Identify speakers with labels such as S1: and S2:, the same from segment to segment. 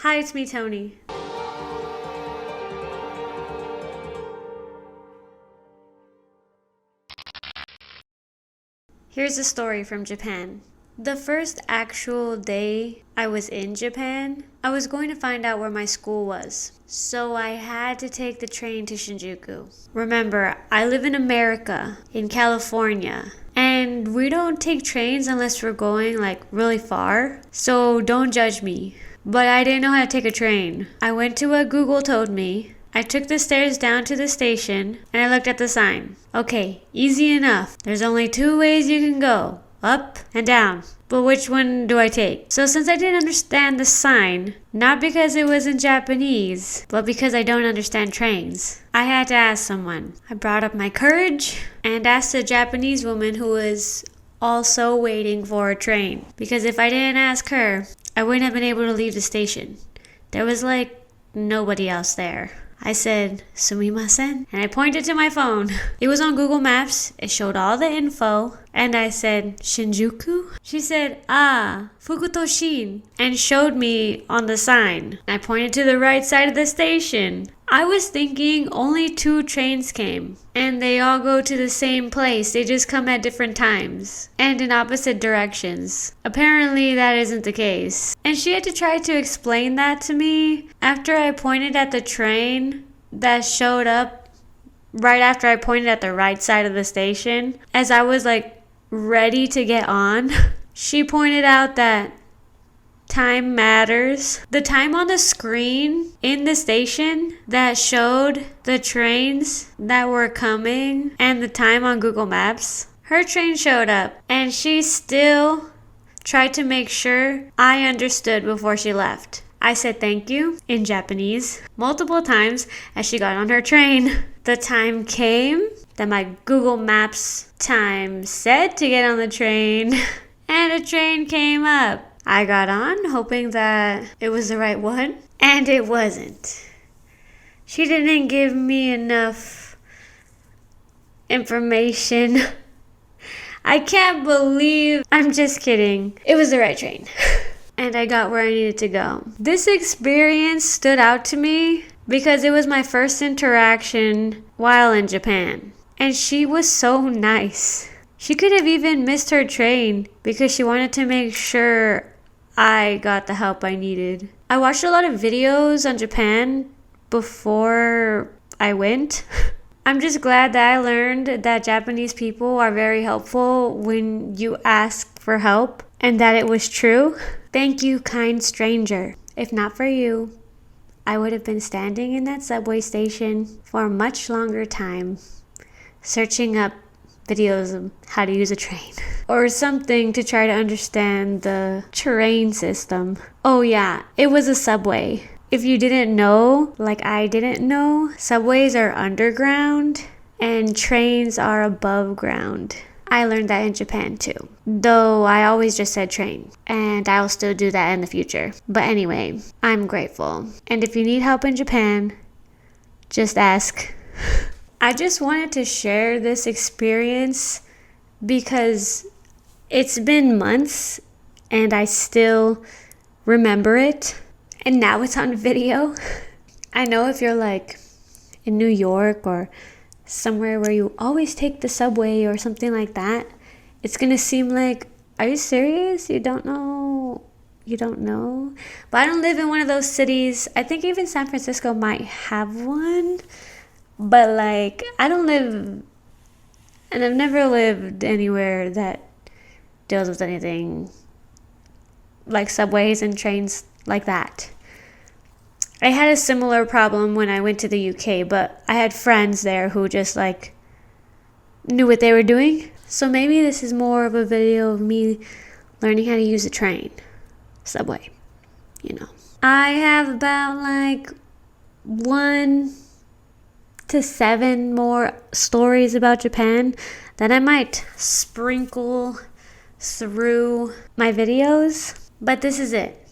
S1: Hi, it's me, Tony. Here's a story from Japan. The first actual day I was in Japan, I was going to find out where my school was. So I had to take the train to Shinjuku. Remember, I live in America, in California. And we don't take trains unless we're going really far. So don't judge me. But I didn't know how to take a train. I went to what Google told me. I took the stairs down to the station and I looked at the sign. Okay, easy enough. There's only 2 ways you can go. Up and down. But which one do I take? So since I didn't understand the sign, not because it was in Japanese, but because I don't understand trains, I had to ask someone. I brought up my courage and asked a Japanese woman who was also waiting for a train. Because if I didn't ask her, I wouldn't have been able to leave the station. There was nobody else there. I said, "Sumimasen," and I pointed to my phone. It was on Google Maps. It showed all the info. And I said, "Shinjuku?" She said, Fukutoshin, and showed me on the sign. I pointed to the right side of the station. I was thinking only 2 trains came, and they all go to the same place. They just come at different times and in opposite directions. Apparently that isn't the case. And she had to try to explain that to me after I pointed at the train that showed up right after I pointed at the right side of the station. As I was ready to get on, she pointed out that time matters. The time on the screen in the station that showed the trains that were coming and the time on Google Maps, her train showed up and she still tried to make sure I understood before she left. I said thank you in Japanese multiple times as she got on her train. The time came that my Google Maps time said to get on the train and a train came up. I got on hoping that it was the right one, and it wasn't. She didn't give me enough information. I can't believe. I'm just kidding. It was the right train. And I got where I needed to go. This experience stood out to me because it was my first interaction while in Japan. And she was so nice. She could have even missed her train because she wanted to make sure I got the help I needed. I watched a lot of videos on Japan before I went. I'm just glad that I learned that Japanese people are very helpful when you ask for help and that it was true. Thank you, kind stranger. If not for you, I would have been standing in that subway station for a much longer time, searching up videos of how to use a train or something to try to understand the train system. Oh yeah, it was a subway. If you didn't know, like I didn't know, subways are underground and trains are above ground. I learned that in Japan too, though I always just said train, and I'll still do that in the future. But anyway, I'm grateful. And if you need help in Japan, just ask. I just wanted to share this experience because it's been months and I still remember it. And now it's on video. I know if you're in New York or somewhere where you always take the subway or something like that, it's going to seem like, are you serious? You don't know? You don't know? But I don't live in one of those cities. I think even San Francisco might have one. But I don't live, and I've never lived anywhere that deals with anything like subways and trains like that. I had a similar problem when I went to the UK, but I had friends there who just knew what they were doing. So maybe this is more of a video of me learning how to use a train, subway, I have about 1 to 7 more stories about Japan that I might sprinkle through my videos. But this is it.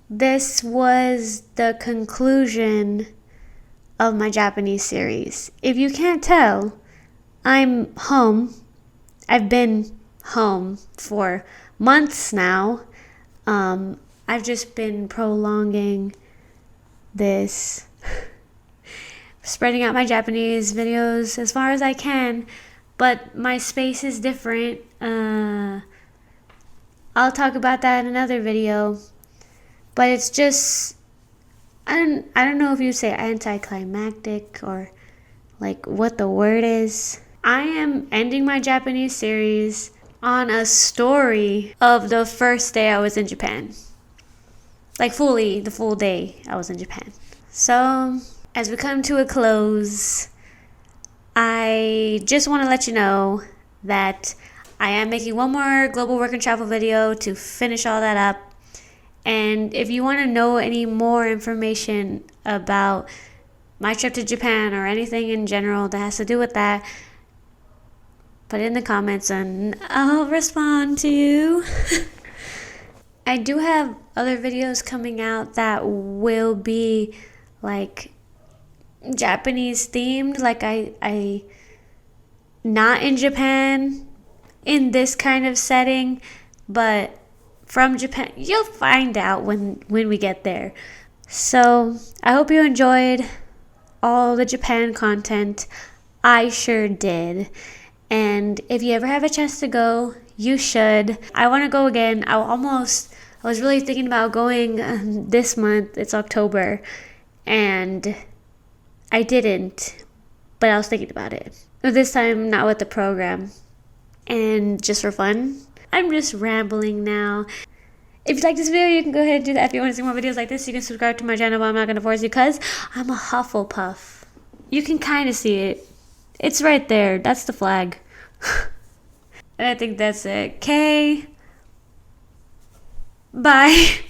S1: This was the conclusion of my Japanese series. If you can't tell, I'm home. I've been home for months now. I've just been prolonging this, spreading out my Japanese videos as far as I can, but my space is different. I'll talk about that in another video, but it's just, I don't know if you say anticlimactic or like what the word is. I am ending my Japanese series on a story of the first day I was in Japan. Like fully, the full day I was in Japan. So, as we come to a close, I just want to let you know that I am making one more global work and travel video to finish all that up. And if you want to know any more information about my trip to Japan or anything in general that has to do with that, put it in the comments and I'll respond to you. I do have other videos coming out that will be like Japanese themed, like I not in Japan in this kind of setting, but from Japan. You'll find out when we get there. So I hope you enjoyed all the Japan content. I sure did. And if you ever have a chance to go, you should. I want to go again. I was really thinking about going this month. It's October. And I didn't. But I was thinking about it. This time, not with the program. And just for fun. I'm just rambling now. If you like this video, you can go ahead and do that. If you want to see more videos like this, you can subscribe to my channel, but I'm not going to force you because I'm a Hufflepuff. You can kind of see it. It's right there. That's the flag. And I think that's it. Okay. Bye.